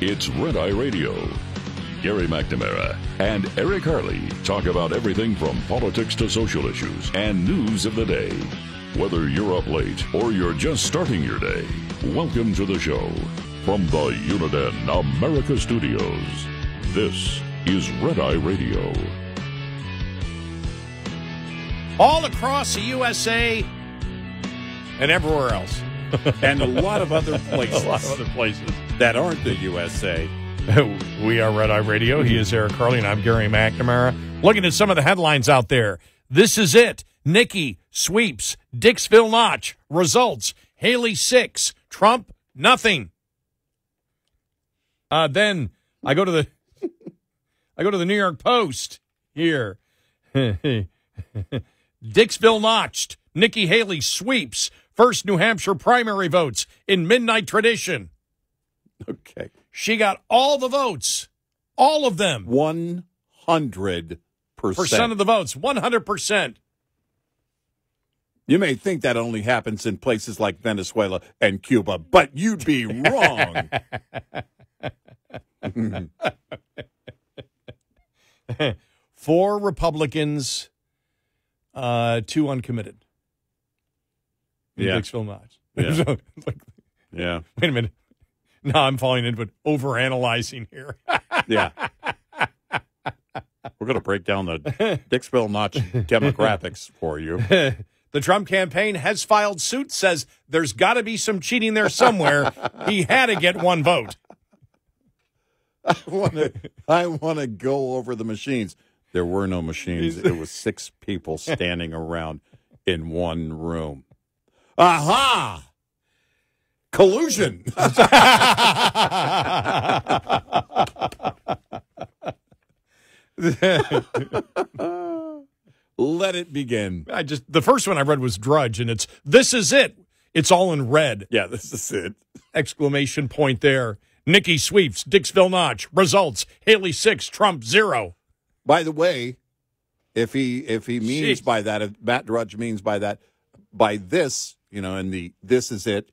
It's Red Eye Radio. Gary McNamara and Eric Harley talk about everything from politics to social issues and news of the day. Whether you're up late or you're just starting your day, welcome to the show. From the Uniden America Studios, this is Red Eye Radio. All across the USA and everywhere else. And a lot of other places. A lot of other places. That aren't the USA. We are Red Eye Radio. He is Eric Harley, and I'm Gary McNamara. Looking at some of the headlines out there. This is it. Nikki sweeps. Dixville notch. Results. Haley 6. Trump nothing. Then I go to the New York Post here. Dixville notched. Nikki Haley sweeps. First New Hampshire primary votes in midnight tradition. Okay. She got all the votes. All of them. 100%. Percent of the votes. 100%. You may think that only happens in places like Venezuela and Cuba, but you'd be wrong. 4 Republicans, 2 uncommitted. Yeah. Dixville notch. Yeah. Yeah. Wait a minute. No, I'm falling into it. Overanalyzing here. Yeah. We're going to break down the Dixville notch demographics for you. The Trump campaign has filed suit, says there's got to be some cheating there somewhere. He had to get 1 vote. I want to go over the machines. There were no machines. It was 6 people standing around in one room. Aha! Collusion. Let it begin. The first one I read was Drudge, and this is it. It's all in red. Yeah, this is it. Exclamation point there. Nikki sweeps, Dixville notch. Results, Haley 6, Trump 0. By the way, if he means by that, if Matt Drudge means by that, by this, and this is it,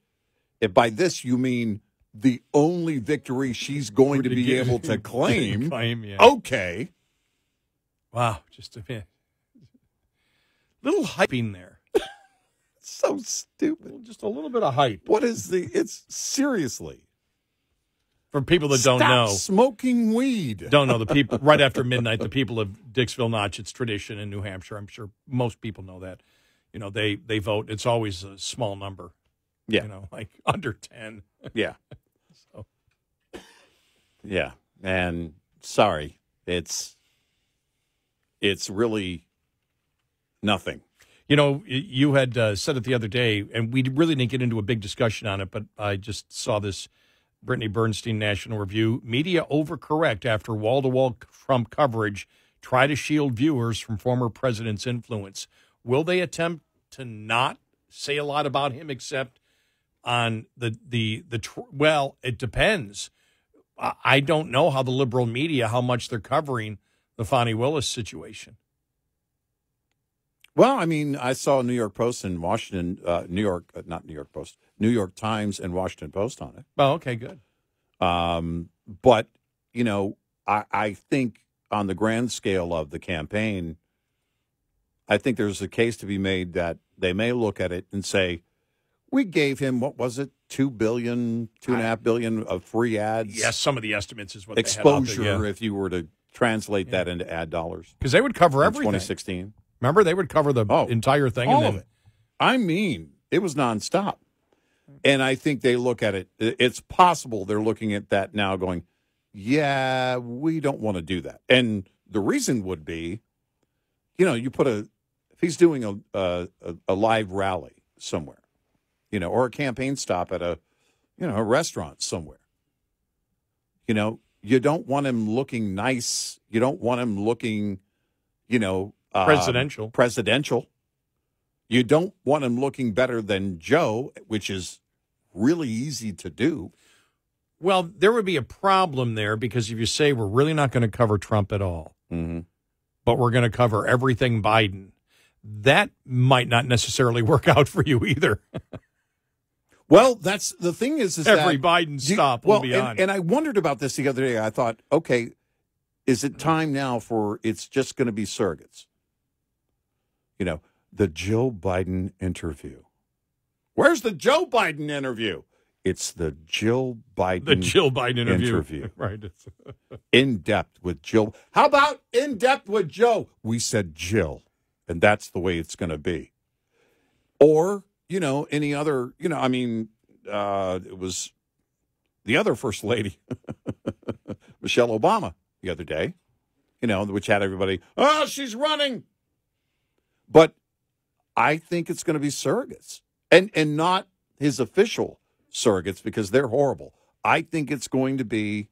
if by this you mean the only victory she's going to be able to claim, yeah. Okay. Wow, just a bit. Little hyping there. So stupid. Just a little bit of hype. What is it's seriously. For people that don't know. Smoking weed. Don't know the people, right after midnight, the people of Dixville notch, it's tradition in New Hampshire. I'm sure most people know that. They vote. It's always a small number. Yeah. Like under 10. Yeah. So. Yeah. And sorry, it's really nothing. You had said it the other day, and we really didn't get into a big discussion on it, but I just saw this Brittany Bernstein National Review. Media overcorrect after wall-to-wall Trump coverage. Try to shield viewers from former president's influence. Will they attempt to not say a lot about him except on well, it depends. I don't know how the liberal media, how much they're covering the Fani Willis situation. Well, I saw New York Post and Washington, New York Times and Washington Post on it. Oh, okay, good. But, I think on the grand scale of the campaign, I think there's a case to be made that they may look at it and say, we gave him, what was it, $2 billion, $2.5 billion of free ads? Yes, some of the estimates is what exposure, they had out there, if you were to translate that into ad dollars. Because they would cover everything. 2016. Remember, they would cover the entire thing. All of it. It was nonstop. And I think they look at it. It's possible they're looking at that now going, yeah, we don't want to do that. And the reason would be, you put if he's doing a live rally somewhere, or a campaign stop at a restaurant somewhere, you don't want him looking nice. You don't want him looking, presidential. You don't want him looking better than Joe, which is really easy to do. Well, there would be a problem there because if you say we're really not going to cover Trump at all, but we're going to cover everything Biden, that might not necessarily work out for you either. Well, that's the thing is every that Biden stop will be on. And I wondered about this the other day. I thought, okay, is it time now for it's just going to be surrogates? You know, the Joe Biden interview. Where's the Joe Biden interview? It's the Jill Biden interview. Right. In depth with Jill. How about in depth with Joe? We said Jill, and that's the way it's going to be. Or, you know, any other, you know, I mean, it was the other first lady, Michelle Obama, the other day, you know, which had everybody, oh, she's running. But I think it's going to be surrogates and not his official surrogates because they're horrible. I think it's going to be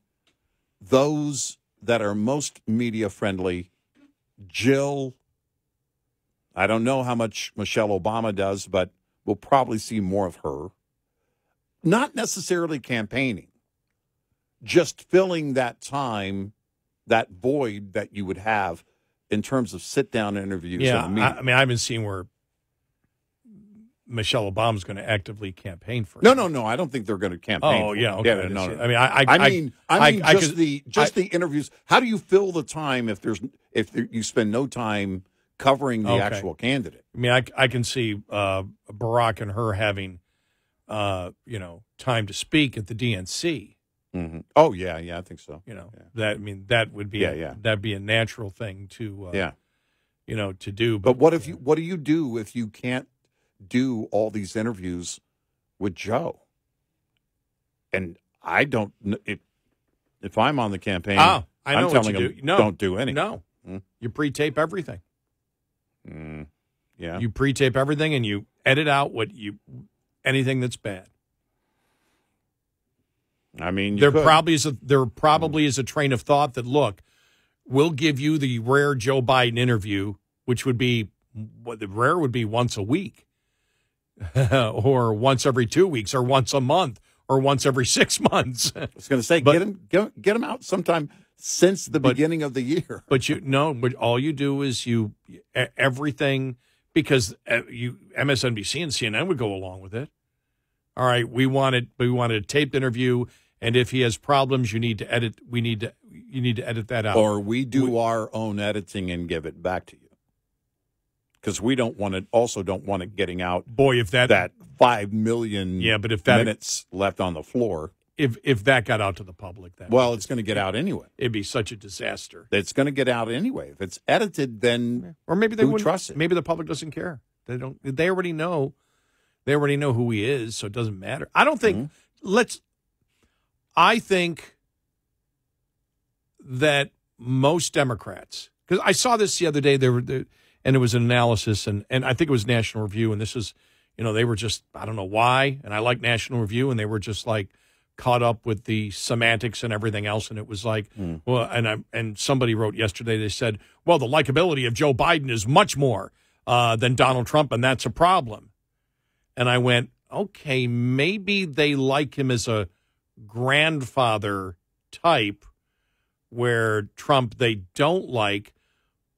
those that are most media friendly. Jill, I don't know how much Michelle Obama does, but we'll probably see more of her. Not necessarily campaigning, just filling that time, that void that you would have in terms of sit-down interviews. Yeah, in the media. I mean, I haven't seen where Michelle Obama's going to actively campaign for. No. I don't think they're going to campaign. Oh, for yeah. it. Okay. Yeah, no. I mean, the interviews. How do you fill the time if you spend no time covering the actual candidate? I mean, I can see Barack and her having, time to speak at the DNC. Mm-hmm. Oh yeah, I think so. You know, that that would be that'd be a natural thing to to do. But what do you do if you can't do all these interviews with Joe? And I don't. If I'm on the campaign, I know I'm what telling you them, do. No, don't do anything. No, you pre-tape everything. Yeah, you pre-tape everything, and you edit out anything that's bad. I mean, there probably is a train of thought that, look, we'll give you the rare Joe Biden interview, which would be the rare would be once a week, or once every 2 weeks, or once a month, or once every 6 months. I was going to say, get him out sometime since the beginning of the year. But all you do is everything, because MSNBC and CNN would go along with it. All right, we wanted a taped interview, and if he has problems, you need to edit. You need to edit that out, or we do our own editing and give it back to you, because we don't want it getting out. Boy, if that 5 million minutes left on the floor, if that got out to the public, it's going to get out anyway. It'd be such a disaster. It's going to get out anyway. If it's edited, then or maybe they wouldn't trust it. Maybe the public doesn't care. They don't. They already know. They already know who he is, so it doesn't matter. I don't think I think that most Democrats, because I saw this the other day, and it was an analysis, and I think it was National Review, and this is, they were just, I don't know why, and I like National Review, and they were just like caught up with the semantics and everything else, and it was like, well, and somebody wrote yesterday, they said, well, the likability of Joe Biden is much more than Donald Trump, and that's a problem. And I went, okay, maybe they like him as a grandfather type, where Trump they don't like.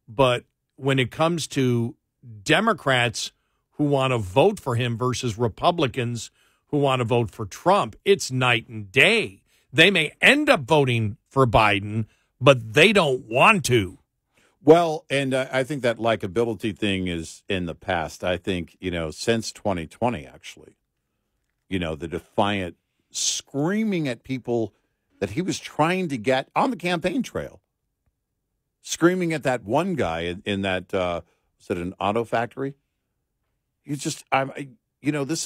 But when it comes to Democrats who want to vote for him versus Republicans who want to vote for Trump, it's night and day. They may end up voting for Biden, but they don't want to. Well, and I think that likability thing is in the past. I think, since 2020, actually, the defiant screaming at people that he was trying to get on the campaign trail, screaming at that one guy in that, was it an auto factory? This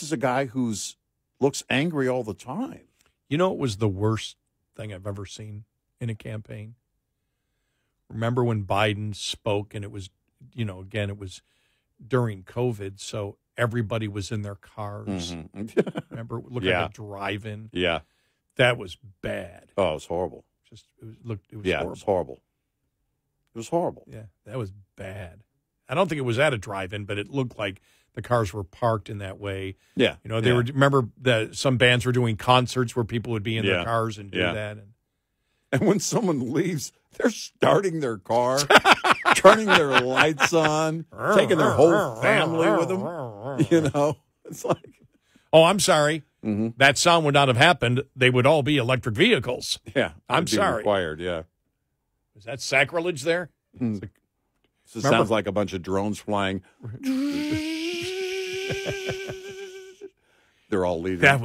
is a guy who's looks angry all the time. It was the worst thing I've ever seen in a campaign. Remember when Biden spoke, and it was, again, it was during COVID, so everybody was in their cars. Mm-hmm. Remember, it looked like a drive-in. Yeah, that was bad. Oh, it was horrible. It was horrible. It was horrible. It was horrible. Yeah, that was bad. I don't think it was at a drive-in, but it looked like the cars were parked in that way. Yeah, they were. Remember that some bands were doing concerts where people would be in their cars and do that. And when someone leaves, they're starting their car, turning their lights on, taking their whole family with them. It's like, oh, I'm sorry. that sound would not have happened. They would all be electric vehicles. Yeah. I'm sorry. Required, yeah. Is that sacrilege there? So it sounds like a bunch of drones flying. They're all leaving. That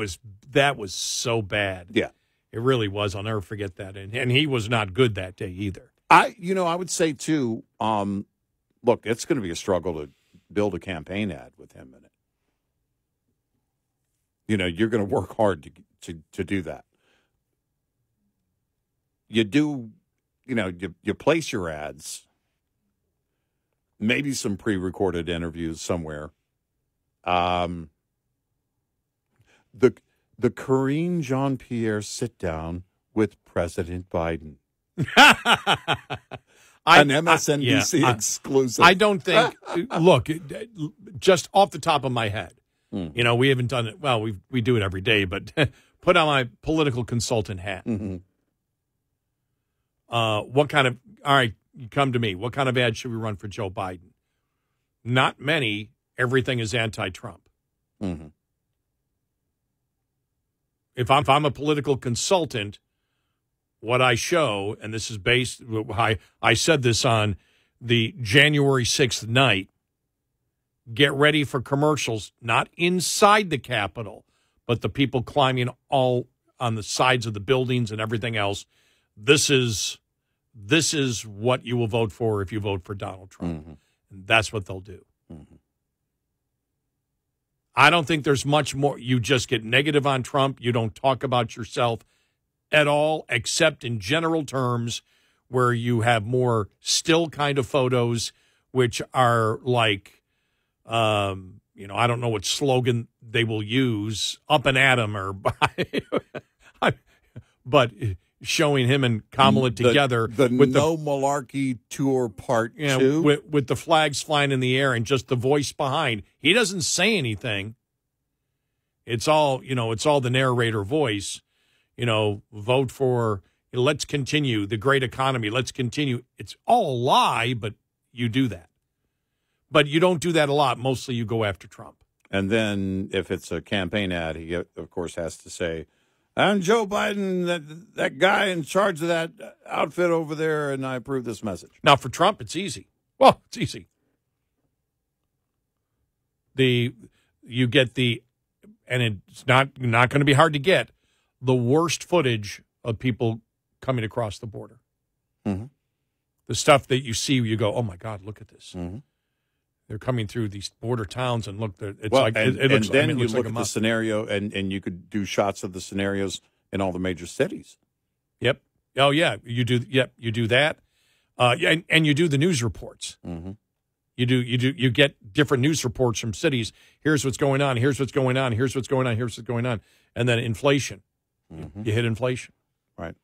was so bad. Yeah. It really was. I'll never forget that. And he was not good that day either. I would say, too, look, it's going to be a struggle to build a campaign ad with him in it. You're going to work hard to do that. You do, you place your ads, maybe some pre-recorded interviews somewhere. The Karine Jean-Pierre sit-down with President Biden. An MSNBC exclusive. I don't think, look, just off the top of my head, we haven't done it. Well, we do it every day, but put on my political consultant hat. What kind of, all right, you come to me. What kind of ad should we run for Joe Biden? Not many. Everything is anti-Trump. If I'm a political consultant, what I show, and this is based, I said this on the January 6th night, get ready for commercials, not inside the Capitol, but the people climbing all on the sides of the buildings and everything else. This is what you will vote for if you vote for Donald Trump. And that's what they'll do. I don't think there's much more. You just get negative on Trump. You don't talk about yourself at all, except in general terms where you have more still kind of photos, which are like, I don't know what slogan they will use, up and at 'em, or but showing him and Kamala together. With No Malarkey Tour Part 2. With the flags flying in the air and just the voice behind. He doesn't say anything. It's all, it's all the narrator voice. Vote for, let's continue, the great economy, let's continue. It's all a lie, but you do that. But you don't do that a lot. Mostly you go after Trump. And then if it's a campaign ad, he, of course, has to say, I'm Joe Biden, that guy in charge of that outfit over there, and I approve this message. Now, for Trump, it's easy. Well, it's easy. You get and it's not going to be hard to get, the worst footage of people coming across the border. The stuff that you see, you go, oh, my God, look at this. They're coming through these border towns, and look, it looks look like at the scenario, and you could do shots of the scenarios in all the major cities. Yep. Oh, yeah, you do. Yep, you do that. And you do the news reports. You get different news reports from cities. Here's what's going on. Here's what's going on. Here's what's going on. Here's what's going on. And then inflation. You hit inflation. Right.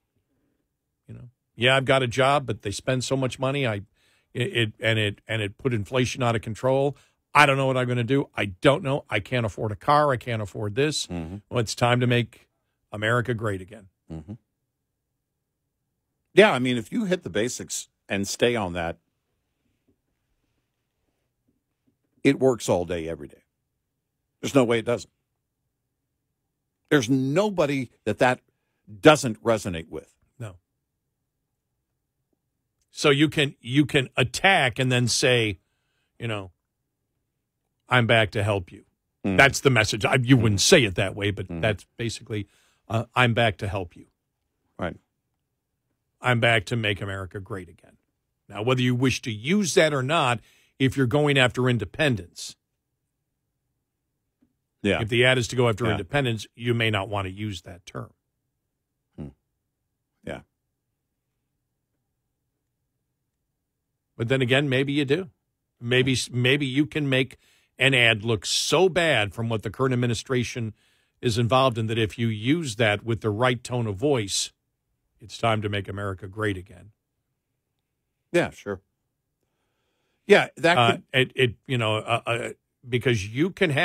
Yeah, I've got a job, but they spend so much money. It put inflation out of control. I don't know what I'm going to do. I don't know. I can't afford a car. I can't afford this. Well, it's time to make America great again. Yeah, I mean, if you hit the basics and stay on that, it works all day, every day. There's no way it doesn't. There's nobody that doesn't resonate with. No. So you can attack and then say, I'm back to help you. That's the message. You wouldn't say it that way, but that's basically, I'm back to help you. Right. I'm back to make America great again. Now, whether you wish to use that or not, if you're going after independence, if the ad is to go after independence, you may not want to use that term. Yeah. But then again, maybe you do. Maybe you can make an ad look so bad from what the current administration is involved in that if you use that with the right tone of voice, it's time to make America great again. Yeah, sure. Yeah, that could... because you can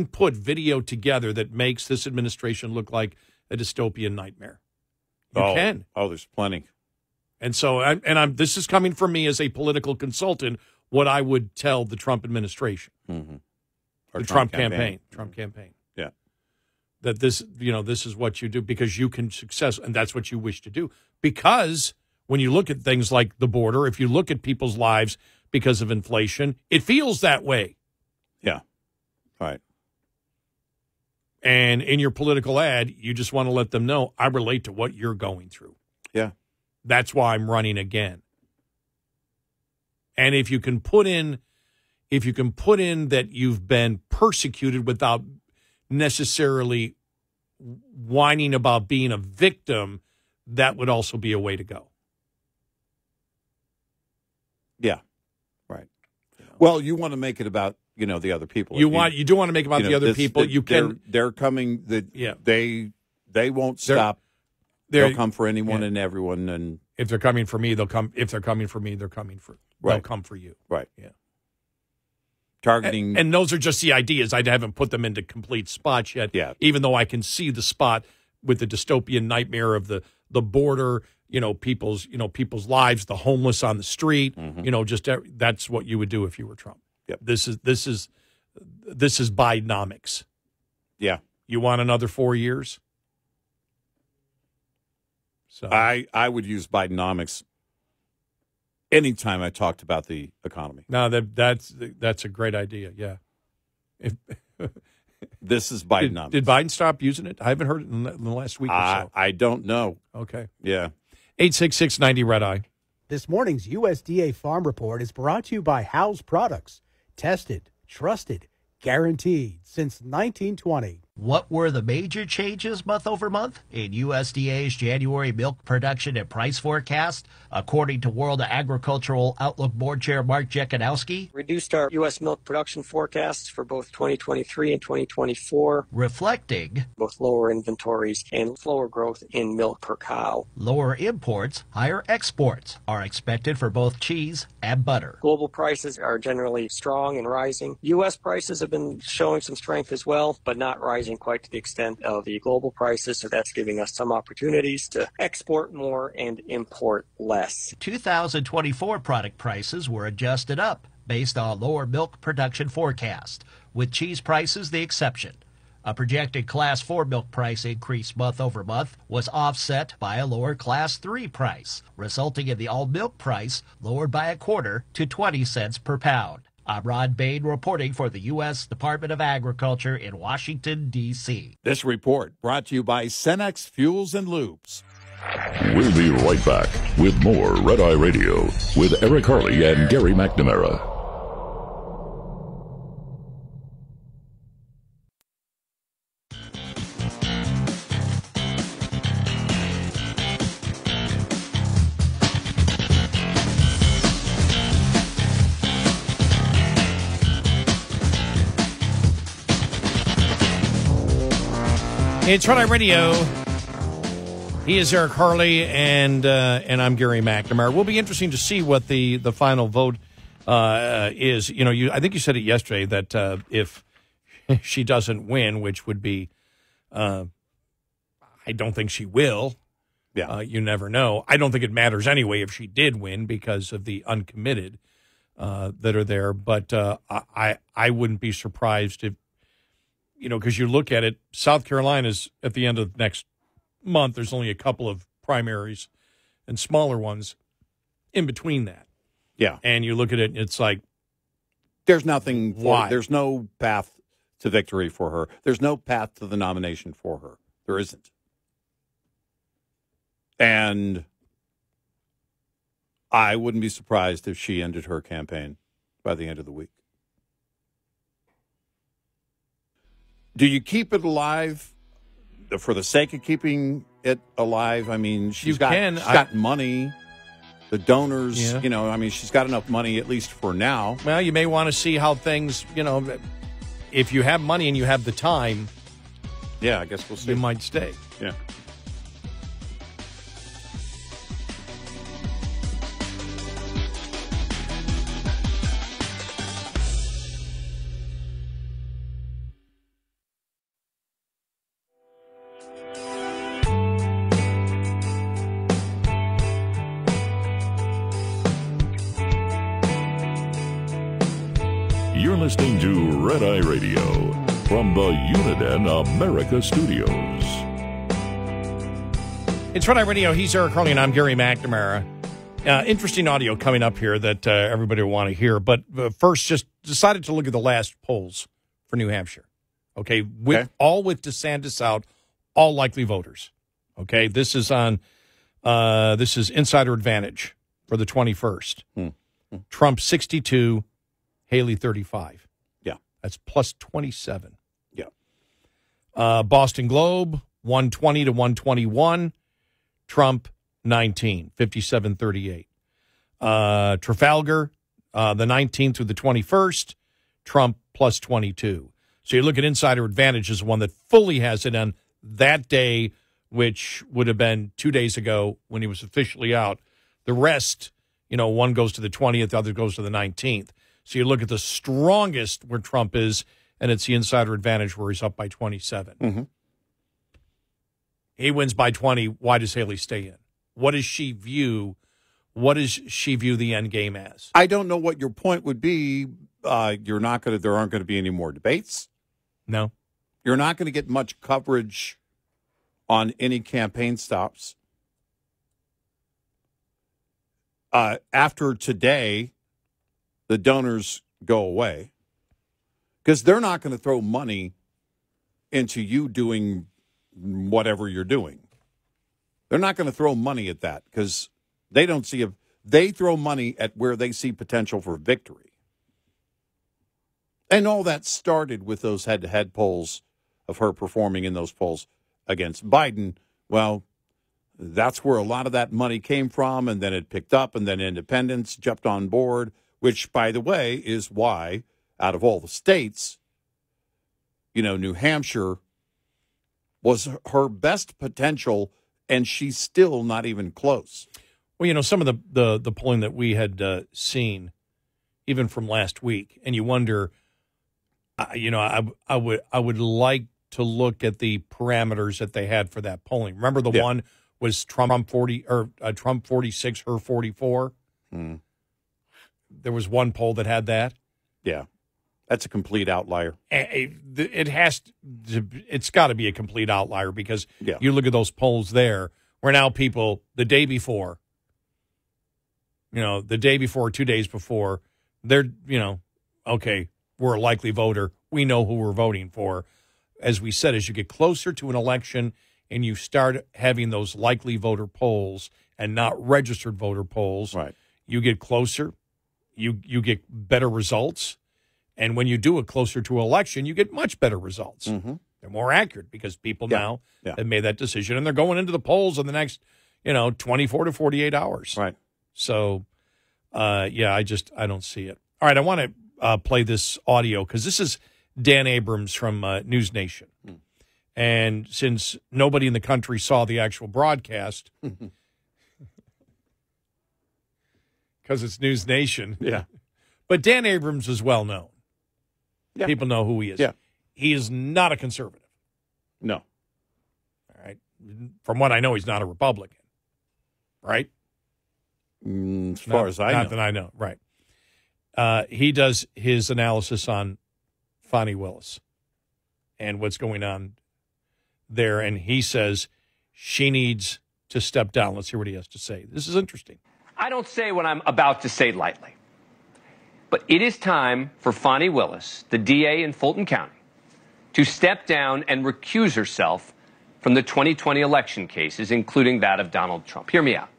put video together that makes this administration look like a dystopian nightmare. You can. Oh, there's plenty. And so, this is coming from me as a political consultant, what I would tell the Trump administration. Or the Trump campaign. Trump campaign. Yeah. that this is what you do because you can success, and that's what you wish to do. Because when you look at things like the border, if you look at people's lives because of inflation, it feels that way. Yeah. Right. And in your political ad, you just want to let them know, I relate to what you're going through. Yeah. That's why I'm running again. And if you can put in that you've been persecuted without necessarily whining about being a victim, that would also be a way to go. Yeah. Right. Well, you want to make it about, the other people. You do want to make it about the other people. They're coming. They won't stop. They'll come for anyone and everyone. And if they're coming for me, they'll come. If they're coming for me, they'll come for you. Right. Yeah. Targeting. And those are just the ideas. I haven't put them into complete spots yet. Yeah. Even though I can see the spot with the dystopian nightmare of the border, people's lives, the homeless on the street, that's what you would do if you were Trump. Yep. This is Bidenomics. Yeah. You want another 4 years? So I would use Bidenomics anytime I talked about the economy. No, that's a great idea. Yeah. This is Bidenomics. Did Biden stop using it? I haven't heard it in the last week or so. I don't know. Okay. Yeah. 866-90 Red Eye. This morning's USDA Farm Report is brought to you by House Products. Tested, trusted, guaranteed since 1920. What were the major changes month over month in USDA's January milk production and price forecast, according to World Agricultural Outlook Board Chair Mark Jekanowski? Reduced our U.S. milk production forecasts for both 2023 and 2024, reflecting both lower inventories and slower growth in milk per cow. Lower imports, higher exports are expected for both cheese and butter. Global prices are generally strong and rising. U.S. prices have been showing some strength as well, but not rising quite to the extent of the global prices, so that's giving us some opportunities to export more and import less. 2024 product prices were adjusted up based on lower milk production forecast, with cheese prices the exception. A projected Class 4 milk price increase month over month was offset by a lower Class 3 price, resulting in the all-milk price lowered by a quarter to 20 cents per pound. I'm Ron Bain reporting for the U.S. Department of Agriculture in Washington, D.C. This report brought to you by Cenex Fuels and Lubes. We'll be right back with more Red Eye Radio with Eric Harley and Gary McNamara. It's Red Eye Radio. He is Eric Harley, and I'm Gary McNamara. It will be interesting to see what the final vote is. I think you said it yesterday that if she doesn't win, which would be, I don't think she will. Yeah, you never know. I don't think it matters anyway if she did win because of the uncommitted that are there. But I wouldn't be surprised if. Because you look at it, South Carolina's at the end of next month. There's only a couple of primaries and smaller ones in between that. Yeah. And you look at it, and it's like, there's nothing. Why? There's no path to victory for her. There's no path to the nomination for her. There isn't. And I wouldn't be surprised if she ended her campaign by the end of the week. Do you keep it alive for the sake of keeping it alive? I mean, she's got money. The donors, she's got enough money at least for now. Well, you may want to see how things, if you have money and you have the time. Yeah, I guess we'll see. You might stay. Yeah. You're listening to Red Eye Radio. from the Uniden America Studios. It's Friday Radio. He's Eric Harley, and I'm Gary McNamara. Interesting audio coming up here that everybody will want to hear. But first, just decided to look at the last polls for New Hampshire. Okay, all with DeSantis out, all likely voters. Okay, this is on. This is Insider Advantage for the 21st. Trump 62, Haley 35. Yeah, that's plus 27. Yeah. Boston Globe 120 to 121. Trump 19, 57-38. Trafalgar, the 19th through the 21st, Trump plus 22. So you look at Insider Advantage as one that fully has it on that day, which would have been 2 days ago when he was officially out. The rest, one goes to the 20th, the other goes to the 19th. So you look at the strongest where Trump is, and it's the Insider Advantage where he's up by 27. Mm-hmm. He wins by 20. Why does Haley stay in? What does she view? What does she view the end game as? I don't know what your point would be. There aren't going to be any more debates. No. You're not going to get much coverage on any campaign stops. After today, the donors go away because they're not going to throw money into you doing whatever you're doing. They're not going to throw money at that because they don't see they throw money at where they see potential for victory. And all that started with those head-to-head polls of her performing in those polls against Biden. Well, that's where a lot of that money came from, and then it picked up, and then independents jumped on board, which, by the way, is why, out of all the states, New Hampshire was her best potential, and she's still not even close. Well, some of the polling that we had seen, even from last week, and you wonder, I would like to look at the parameters that they had for that polling. Remember, the one was Trump 40 or Trump 46, her 44. There was one poll that had that. Yeah. That's a complete outlier. It's got to be a complete outlier because you look at those polls there where now people the day before, 2 days before, they're, okay, we're a likely voter. We know who we're voting for. As we said, as you get closer to an election and you start having those likely voter polls and not registered voter polls, right, you get closer, you get better results. And when you do it closer to election, you get much better results. Mm-hmm. They're more accurate because people now have made that decision, and they're going into the polls in the next, 24 to 48 hours. Right. So, I don't see it. All right, I want to play this audio because this is Dan Abrams from News Nation. And since nobody in the country saw the actual broadcast, because it's News Nation. Yeah. But Dan Abrams is well known. Yeah. People know who he is. Yeah. He is not a conservative. No. All right. From what I know, he's not a Republican. Right? As far as I know. Not that I know. Right. He does his analysis on Fani Willis and what's going on there. And he says she needs to step down. Let's hear what he has to say. This is interesting. I don't say what I'm about to say lightly. But it is time for Fani Willis, the DA in Fulton County, to step down and recuse herself from the 2020 election cases, including that of Donald Trump. Hear me out.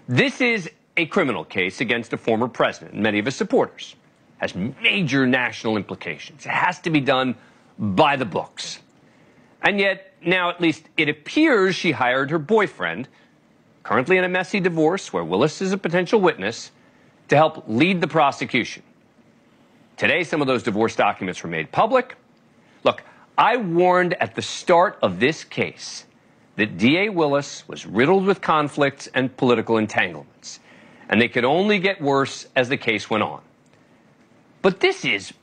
This is a criminal case against a former president and many of his supporters. It has major national implications. It has to be done by the books. And yet, now at least it appears she hired her boyfriend, currently in a messy divorce where Willis is a potential witness, to help lead the prosecution. Today, some of those divorce documents were made public. Look, I warned at the start of this case that DA Willis was riddled with conflicts and political entanglements, and they could only get worse as the case went on. But this is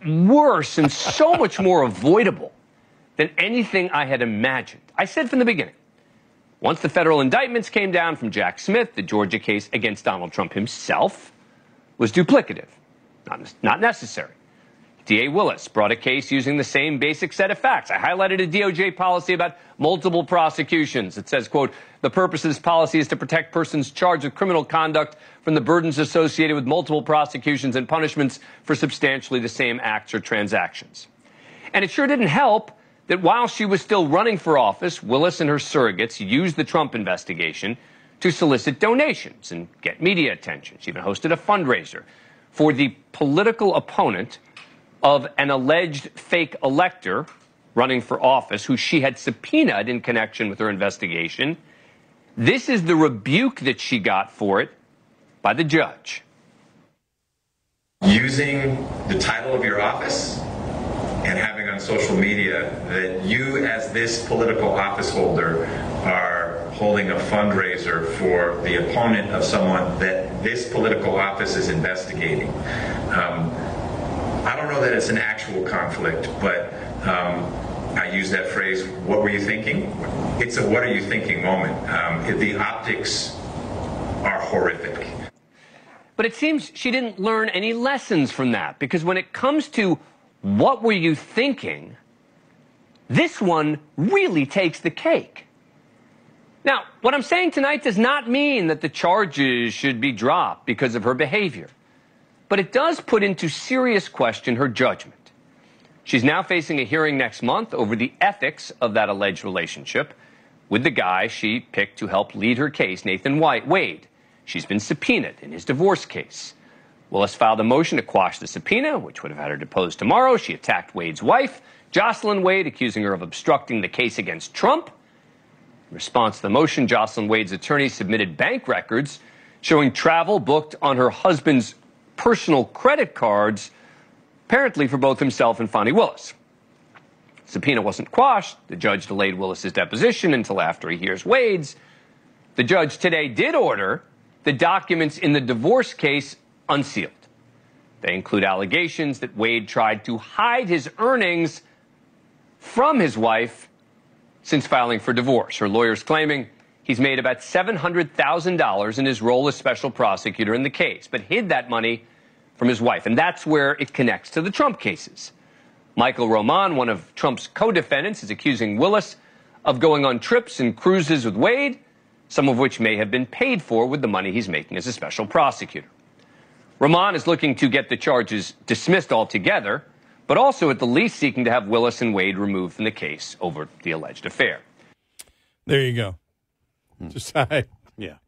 worse and so much more avoidable than anything I had imagined. I said from the beginning, once the federal indictments came down from Jack Smith, the Georgia case against Donald Trump himself was duplicative, not necessary. DA Willis brought a case using the same basic set of facts. I highlighted a DOJ policy about multiple prosecutions. It says, quote, the purpose of this policy is to protect persons charged with criminal conduct from the burdens associated with multiple prosecutions and punishments for substantially the same acts or transactions. And it sure didn't help that while she was still running for office, Willis and her surrogates used the Trump investigation to solicit donations and get media attention. She even hosted a fundraiser for the political opponent of an alleged fake elector running for office who she had subpoenaed in connection with her investigation. This is the rebuke that she got for it by the judge. Using the title of your office and having on social media that you, as this political office holder, are holding a fundraiser for the opponent of someone that this political office is investigating. I don't know that it's an actual conflict, but I use that phrase, what were you thinking? It's a what are you thinking moment. The optics are horrific. But it seems she didn't learn any lessons from that, because when it comes to what were you thinking, this one really takes the cake. Now, what I'm saying tonight does not mean that the charges should be dropped because of her behavior, but it does put into serious question her judgment. She's now facing a hearing next month over the ethics of that alleged relationship with the guy she picked to help lead her case, Nathan Wade. She's been subpoenaed in his divorce case. Willis filed a motion to quash the subpoena, which would have had her deposed tomorrow. She attacked Wade's wife, Jocelyn Wade, accusing her of obstructing the case against Trump. In response to the motion, Jocelyn Wade's attorney submitted bank records showing travel booked on her husband's personal credit cards, apparently for both himself and Fani Willis. Subpoena wasn't quashed. The judge delayed Willis's deposition until after he hears Wade's. The judge today did order the documents in the divorce case unsealed. They include allegations that Wade tried to hide his earnings from his wife since filing for divorce. Her lawyer's claiming he's made about $700,000 in his role as special prosecutor in the case, but hid that money from his wife. And that's where it connects to the Trump cases. Michael Roman, one of Trump's co-defendants, is accusing Willis of going on trips and cruises with Wade, some of which may have been paid for with the money he's making as a special prosecutor. Roman is looking to get the charges dismissed altogether, but also at the least seeking to have Willis and Wade removed from the case over the alleged affair. There you go. Just Yeah.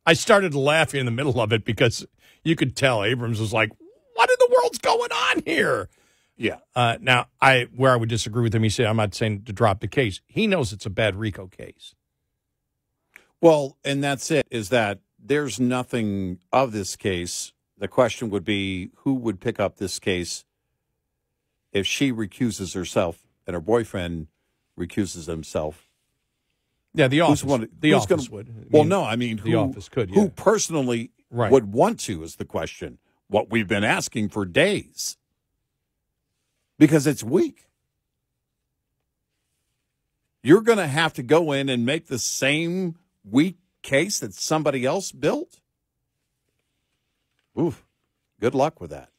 I started laughing in the middle of it because you could tell Abrams was like, what in the world's going on here? Yeah. Now, where I would disagree with him, he said, I'm not saying to drop the case. He knows it's a bad RICO case. Well, and that's it, is that there's nothing of this case. The question would be, who would pick up this case if she recuses herself and her boyfriend recuses himself? Yeah, the office. Office would. No, I mean, the office could. Yeah. Who personally would want to is the question. What we've been asking for days. Because it's weak. You're going to have to go in and make the same weak case that somebody else built? Oof. Good luck with that.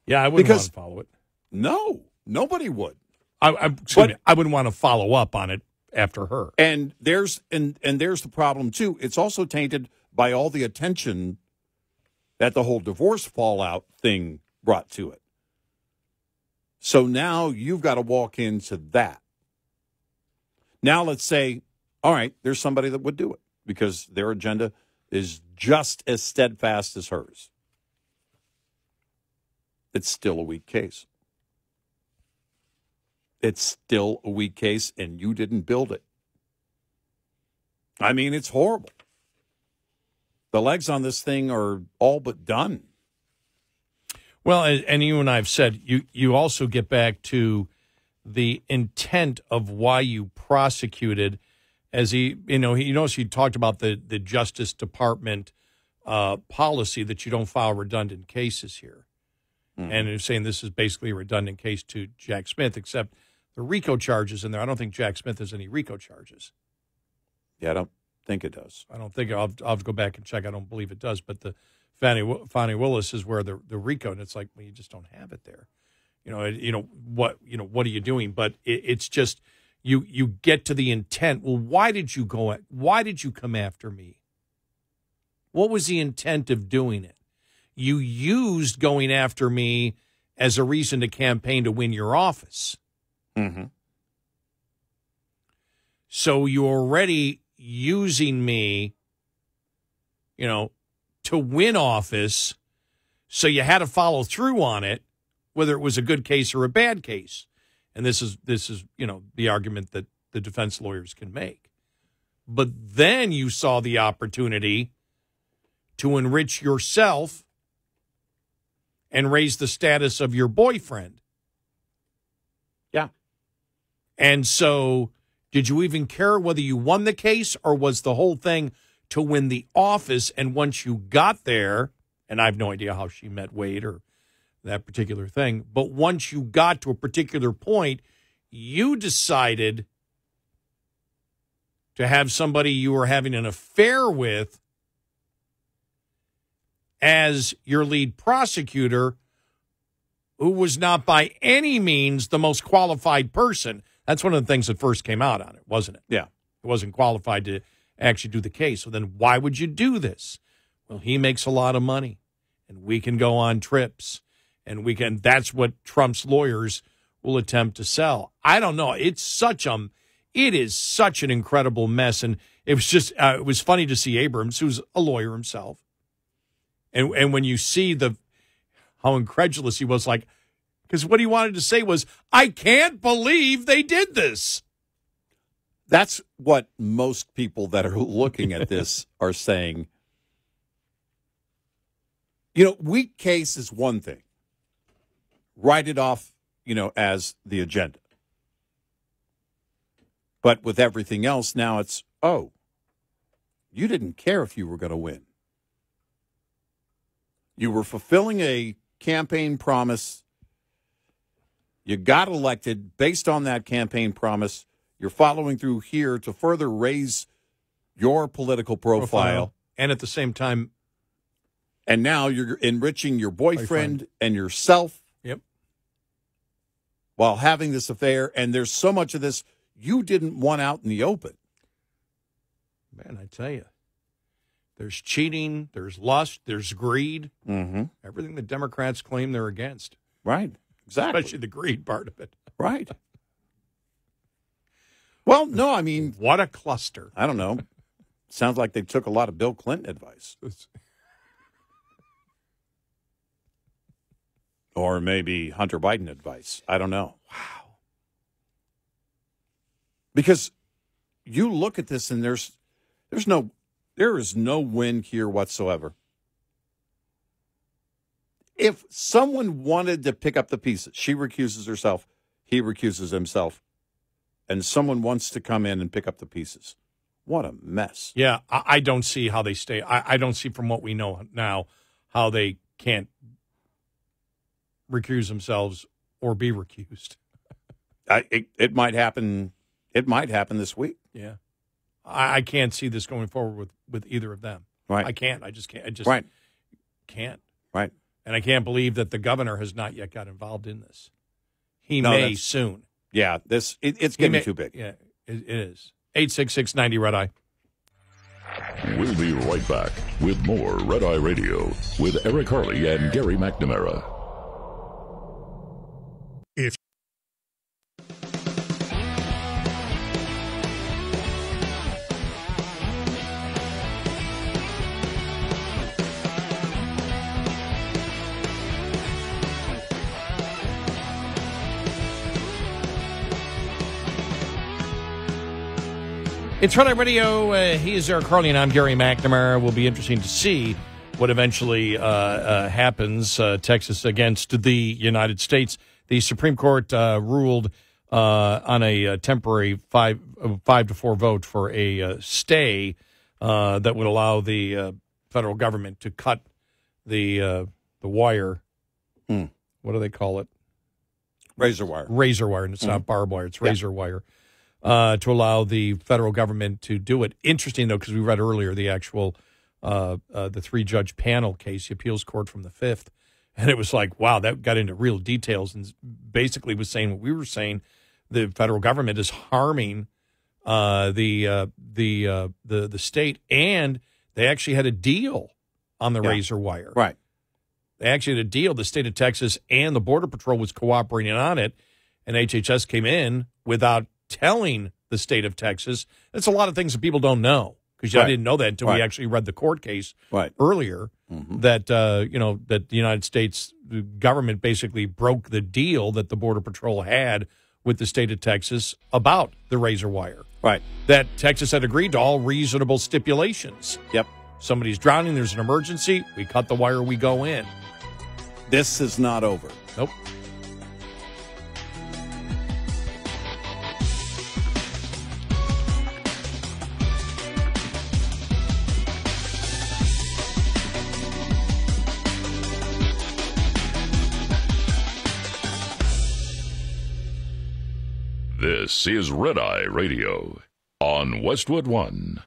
Yeah, I wouldn't want to follow it. No, nobody would. I wouldn't want to follow up on it after her. And there's the problem too. It's also tainted by all the attention that the whole divorce fallout thing brought to it. So now you've got to walk into that. Now let's say, all right, there's somebody that would do it because their agenda is just as steadfast as hers. It's still a weak case. It's still a weak case, and you didn't build it. I mean, it's horrible. The legs on this thing are all but done. Well, and you and I have said, you also get back to the intent of why you prosecuted, as he talked about the Justice Department policy that you don't file redundant cases here. Mm-hmm. And you're saying this is basically a redundant case to Jack Smith, except the RICO charges in there. I don't think Jack Smith has any RICO charges. Yeah, I don't think it does. I don't think I'll have to go back and check. I don't believe it does. But the Fani Willis is where the RICO, and it's like, well, you just don't have it there. what are you doing? But it's just you get to the intent. Well, why did you come after me? What was the intent of doing it? You used going after me as a reason to campaign to win your office. Mm-hmm. So you're already using me, to win office. So you had to follow through on it, whether it was a good case or a bad case. And this is the argument that the defense lawyers can make. But then you saw the opportunity to enrich yourself and raise the status of your boyfriend. Yeah. And so did you even care whether you won the case, or was the whole thing to win the office? And once you got there, and I have no idea how she met Wade or that particular thing, but once you got to a particular point, you decided to have somebody you were having an affair with as your lead prosecutor, who was not by any means the most qualified person. That's one of the things that first came out on it, wasn't it? Yeah. It wasn't qualified to actually do the case. So then why would you do this? Well, he makes a lot of money, and we can go on trips, and that's what Trump's lawyers will attempt to sell. I don't know. It is such an incredible mess. And it was just, it was funny to see Abrams, who's a lawyer himself. And when you see how incredulous he was, because what he wanted to say was, I can't believe they did this. That's what most people that are looking at this are saying. Weak case is one thing. Write it off, as the agenda. But with everything else, now it's, you didn't care if you were going to win. You were fulfilling a campaign promise. You got elected based on that campaign promise. You're following through here to further raise your political profile. And at the same time. And now you're enriching your boyfriend and yourself. Yep. While having this affair. And there's so much of this you didn't want out in the open. Man, I tell you. There's cheating, there's lust, there's greed. Mm-hmm. Everything the Democrats claim they're against. Right, exactly. Especially the greed part of it. Right. Well, no, I mean. What a cluster. I don't know. Sounds like they took a lot of Bill Clinton advice. Or maybe Hunter Biden advice. I don't know. Wow. Because you look at this and there is no win here whatsoever. If someone wanted to pick up the pieces, she recuses herself, he recuses himself, and someone wants to come in and pick up the pieces. What a mess. Yeah, I don't see how they stay. I don't see from what we know now how they can't recuse themselves or be recused. It might happen. It might happen this week. Yeah. I can't see this going forward with either of them. Right. I can't. I just can't. I just right. can't. Right. And I can't believe that the governor has not yet got involved in this. He may soon. Yeah, it's getting too big. Yeah, it is. 866-90 Red Eye. We'll be right back with more Red Eye Radio with Eric Harley and Gary McNamara. It's Red Eye Radio. He is Eric Harley, and I'm Gary McNamara. Will be interesting to see what eventually happens. Texas against the United States. The Supreme Court ruled on a temporary 5-4 vote for a stay that would allow the federal government to cut the wire. What do they call it? Razor wire. Razor wire, and it's not barbed wire. It's razor wire. To allow the federal government to do it. Interesting, though, because we read earlier the actual the 3-judge panel case, the appeals court from the 5th, And it was like, wow, that got into real details and basically was saying what we were saying. The federal government is harming the state, and they actually had a deal on the razor wire. Right. They actually had a deal. The state of Texas and the Border Patrol was cooperating on it, and HHS came in without telling the state of Texas. That's a lot of things that people don't know, because I didn't know that until we actually read the court case earlier, that that the United States government basically broke the deal that the Border Patrol had with the state of Texas about the razor wire. Right. That Texas had agreed to all reasonable stipulations. Yep. Somebody's drowning, there's an emergency, we cut the wire, we go in. This is not over. Nope. This is Red Eye Radio on Westwood One.